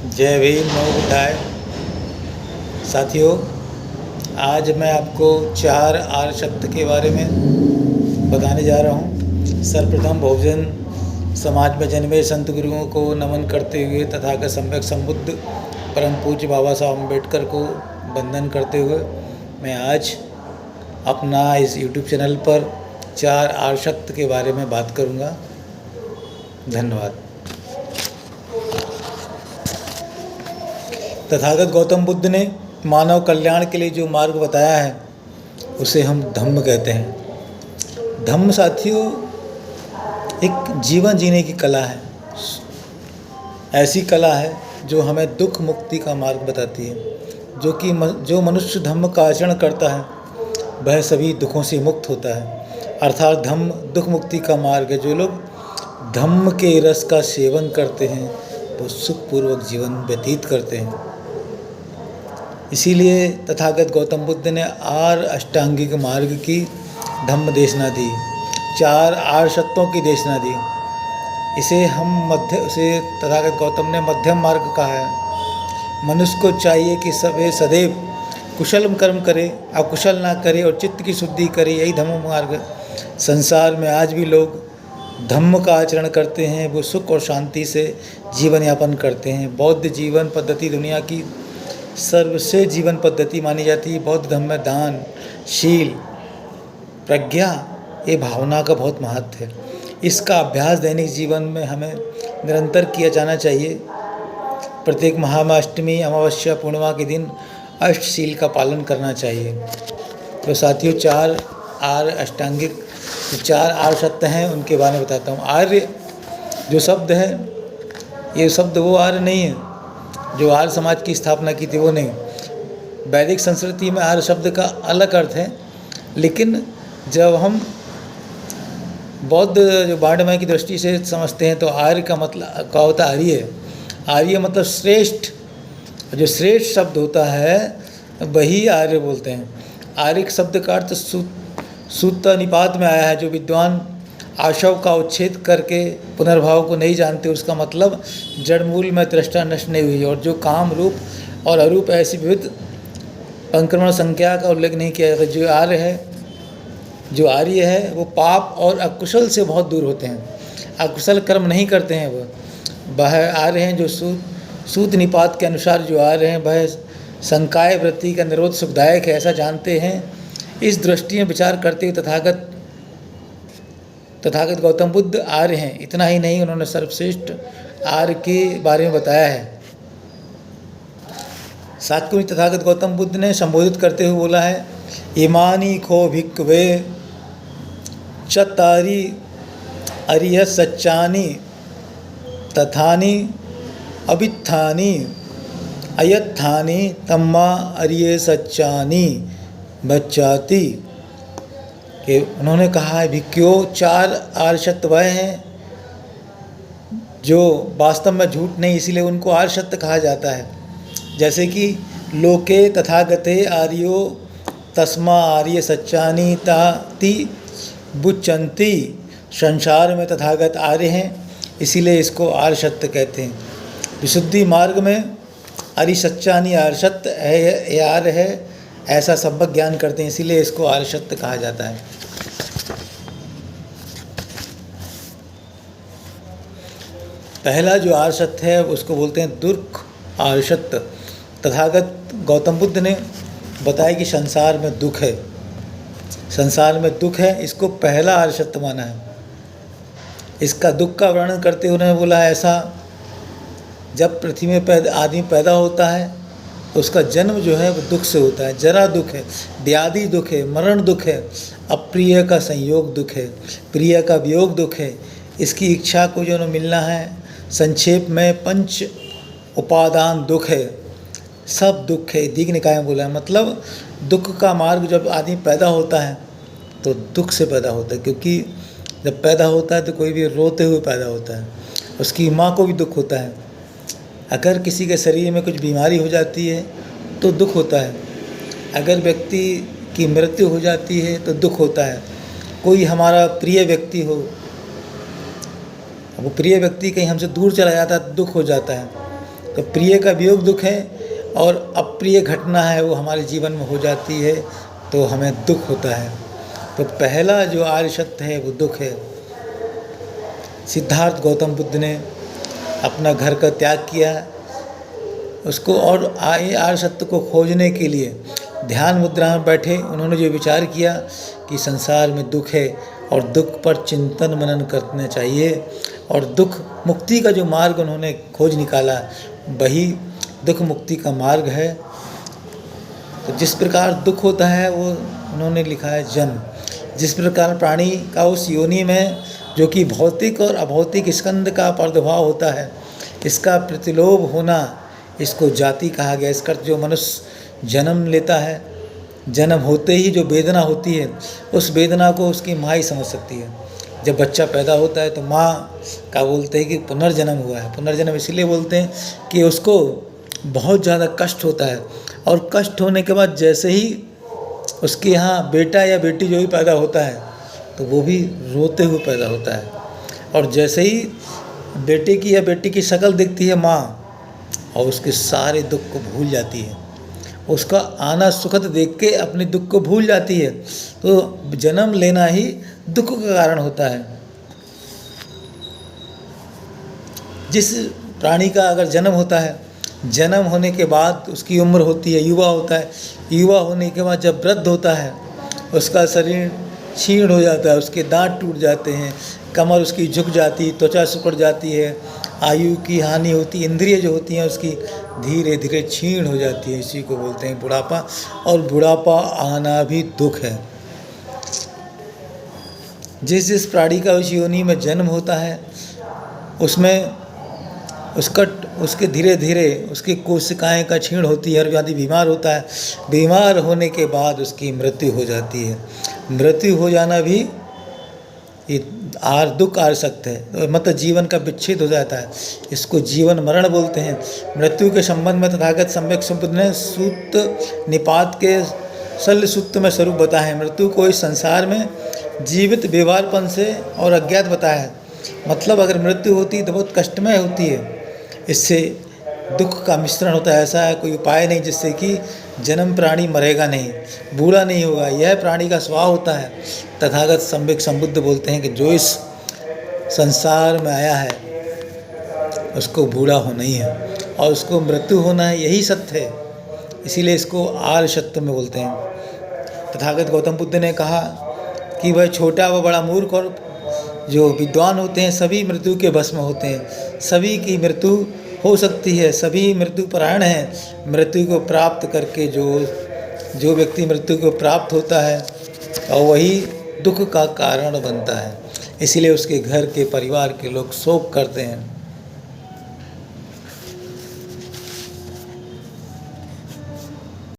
जय भीम, नमो बुद्धाय। साथियों, आज मैं आपको 4 आर्य सत्य के बारे में बताने जा रहा हूँ। सर्वप्रथम बहुजन समाज में जन्मे संत गुरुओं को नमन करते हुए तथागत सम्यक संबुद्ध परम पूज्य बाबा साहब अम्बेडकर को वंदन करते हुए मैं आज अपना इस यूट्यूब चैनल पर 4 आर्य सत्य के बारे में बात करूँगा। धन्यवाद। तथागत गौतम बुद्ध ने मानव कल्याण के लिए जो मार्ग बताया है उसे हम धम्म कहते हैं। धम्म साथियों एक जीवन जीने की कला है। ऐसी कला है जो हमें दुख मुक्ति का मार्ग बताती है। जो मनुष्य धम्म का आचरण करता है वह सभी दुखों से मुक्त होता है। अर्थात धम्म दुख मुक्ति का मार्ग है। जो लोग धम्म के रस का सेवन करते हैं वो सुखपूर्वक जीवन व्यतीत करते हैं। इसीलिए तथागत गौतम बुद्ध ने आर्य अष्टांगिक मार्ग की धम्म देशना दी, 4 आर्य सत्यों की देशना दी। इसे तथागत गौतम ने मध्यम मार्ग कहा है। मनुष्य को चाहिए कि सदैव कुशल कर्म करे, अकुशल ना करे और चित्त की शुद्धि करे। यही धम्म मार्ग है। संसार में आज भी लोग धम्म का आचरण करते हैं, वो सुख और शांति से जीवन यापन करते हैं। बौद्ध जीवन पद्धति दुनिया की सर्वश्रेष्ठ जीवन पद्धति मानी जाती है। बौद्ध धर्म में दान, शील, प्रज्ञा ये भावना का बहुत महत्व है। इसका अभ्यास दैनिक जीवन में हमें निरंतर किया जाना चाहिए। प्रत्येक महाअष्टमी, अमावस्या, पूर्णिमा के दिन अष्टशील का पालन करना चाहिए। तो साथियों, 4 आर्य अष्टांगिक 4 आर्य सत्य हैं, उनके बारे में बताता हूँ। आर्य जो शब्द है, ये शब्द वो आर्य नहीं है जो आर्य समाज की स्थापना की थी, वो नहीं। वैदिक संस्कृति में आर्य शब्द का अलग अर्थ है, लेकिन जब हम बौद्ध जो वाङ्मय की दृष्टि से समझते हैं तो आर्य का मतलब क्या होता है? आर्य। आर्य मतलब श्रेष्ठ। जो श्रेष्ठ शब्द होता है वही आर्य बोलते हैं। आर्य शब्द का अर्थ सूत्र निपात में आया है। जो विद्वान आशव का उच्छेद करके पुनर्भाव को नहीं जानते, उसका मतलब जड़ मूल में तृष्णा नष्ट नहीं हुई। और जो काम रूप और अरूप ऐसी विविध संक्रमण संख्या का उल्लेख नहीं किया जाता। जो आर्य है वो पाप और अकुशल से बहुत दूर होते हैं, अकुशल कर्म नहीं करते हैं। वह आर्य हैं जो सूत निपात के अनुसार जो आर्य हैं वह संकाय वृत्ति का निरोध सुखदायक है, ऐसा जानते हैं। इस दृष्टि में विचार करते हुए तथागत गौतम बुद्ध आर्य हैं। इतना ही नहीं, उन्होंने सर्वश्रेष्ठ आर्य के बारे में बताया है। साथ ही तथागत गौतम बुद्ध ने संबोधित करते हुए बोला है, इमानी खो भिक्खवे चतारी अरिय सच्चानी तथानी अभित्थानी अयत्थानी तम्मा अरिय सच्चानी बच्चाती। कि उन्होंने कहा है भिक्खुओं, 4 आर्य सत्य वह हैं जो वास्तव में झूठ नहीं, इसीलिए उनको आर्य सत्य कहा जाता है। जैसे कि लोके तथागते आर्यो तस्मा आर्य सच्चानी ताति बुच्चन्ति। संसार में तथागत आर्य हैं, इसीलिए इसको आर्य सत्य कहते हैं। विशुद्धि मार्ग में आर्य सच्चानी आर्य सत्य है, आर्य है, ऐसा सम्यक ज्ञान करते हैं, इसीलिए इसको आर्य सत्य कहा जाता है। पहला जो आर्य सत्य है उसको बोलते हैं दुर्ख आर्य सत्य। तथागत गौतम बुद्ध ने बताया कि संसार में दुख है, संसार में दुख है, इसको पहला आर्य सत्य माना है। इसका दुख का वर्णन करते हुए उन्होंने बोला है, ऐसा जब पृथ्वी में आदमी पैदा होता है तो उसका जन्म जो है वो दुख से होता है। जरा दुख है, व्याधि दुख है, मरण दुख है, अप्रिय का संयोग दुख है, प्रिय का वियोग दुख है, इसकी इच्छा को जो मिलना है, संक्षेप में 5 उपादान दुख है, सब दुख है। दीघ निकाय में बोला है। मतलब दुख का मार्ग जब आदमी पैदा होता है तो दुख से पैदा होता है, क्योंकि जब पैदा होता है तो कोई भी रोते हुए पैदा होता है। उसकी माँ को भी दुख होता है। अगर किसी के शरीर में कुछ बीमारी हो जाती है तो दुख होता है। अगर व्यक्ति की मृत्यु हो जाती है तो दुख होता है। कोई हमारा प्रिय व्यक्ति हो, वो प्रिय व्यक्ति कहीं हमसे दूर चला जाता है तो दुख हो जाता है। तो प्रिय का वियोग दुख है और अप्रिय घटना है वो हमारे जीवन में हो जाती है तो हमें दुख होता है। तो पहला जो आर्य सत्य है वो दुख है। सिद्धार्थ गौतम बुद्ध ने अपना घर का त्याग किया उसको और आर्य सत्य को खोजने के लिए ध्यान मुद्रा में बैठे। उन्होंने जो विचार किया कि संसार में दुख है और दुख पर चिंतन मनन करना चाहिए और दुख मुक्ति का जो मार्ग उन्होंने खोज निकाला वही दुख मुक्ति का मार्ग है। तो जिस प्रकार दुख होता है वो उन्होंने लिखा है जन्म। जिस प्रकार प्राणी का उस योनि में जो कि भौतिक और अभौतिक स्कंद का प्रादुर्भाव होता है, इसका प्रतिलोभ होना, इसको जाति कहा गया। इसका जो मनुष्य जन्म लेता है, जन्म होते ही जो वेदना होती है उस वेदना को उसकी माँ ही समझ सकती है। जब बच्चा पैदा होता है तो माँ का बोलते हैं कि पुनर्जन्म हुआ है। पुनर्जन्म इसलिए बोलते हैं कि उसको बहुत ज़्यादा कष्ट होता है और कष्ट होने के बाद जैसे ही उसके यहाँ बेटा या बेटी जो भी पैदा होता है तो वो भी रोते हुए पैदा होता है। और जैसे ही बेटे की या बेटी की शक्ल दिखती है माँ और उसके सारे दुख को भूल जाती है, उसका आना सुखद देख के अपने दुख को भूल जाती है। तो जन्म लेना ही दुख का कारण होता है। जिस प्राणी का अगर जन्म होता है, जन्म होने के बाद उसकी उम्र होती है, युवा होता है, युवा होने के बाद जब वृद्ध होता है उसका शरीर क्षीण हो जाता है, उसके दांत टूट जाते हैं, कमर उसकी झुक जाती, त्वचा सिकुड़ जाती है, आयु की हानि होती, इंद्रिय जो होती हैं उसकी धीरे धीरे क्षीण हो जाती है। इसी को बोलते हैं बुढ़ापा। और बुढ़ापा आना भी दुख है। जिस जिस प्राणी का उस योनि में जन्म होता है उसमें उसके धीरे धीरे उसकी कोशिकाएं का क्षीण होती है और आदि बीमार होता है। बीमार होने के बाद उसकी मृत्यु हो जाती है। मृत्यु हो जाना भी ये दुख आ सकते हैं, मतलब जीवन का विच्छेद हो जाता है। इसको जीवन मरण बोलते हैं। मृत्यु के संबंध में तथागत सम्यक संबुद्ध ने सूत निपात के शल्य सूत्र में स्वरूप बताया है। मृत्यु को इस संसार में जीवित व्यवहारपन से और अज्ञात बताया है। मतलब अगर मृत्यु होती है तो बहुत कष्टमय होती है, इससे दुख का मिश्रण होता है। ऐसा कोई उपाय नहीं जिससे कि जन्म प्राणी मरेगा नहीं, बूढ़ा नहीं होगा, यह प्राणी का स्वभाव होता है। तथागत सम्यक संबुद्ध बोलते हैं कि जो इस संसार में आया है उसको बूढ़ा होना ही है और उसको मृत्यु होना है, यही सत्य है। इसीलिए इसको आर्य सत्य में बोलते हैं। तथागत गौतम बुद्ध ने कहा कि वह छोटा व बड़ा मूर्ख और जो विद्वान होते हैं सभी मृत्यु के भस्म होते हैं। सभी की मृत्यु हो सकती है, सभी मृत्यु परायण हैं। मृत्यु को प्राप्त करके जो व्यक्ति मृत्यु को प्राप्त होता है और वही दुख का कारण बनता है। इसीलिए उसके घर के परिवार के लोग शोक करते हैं।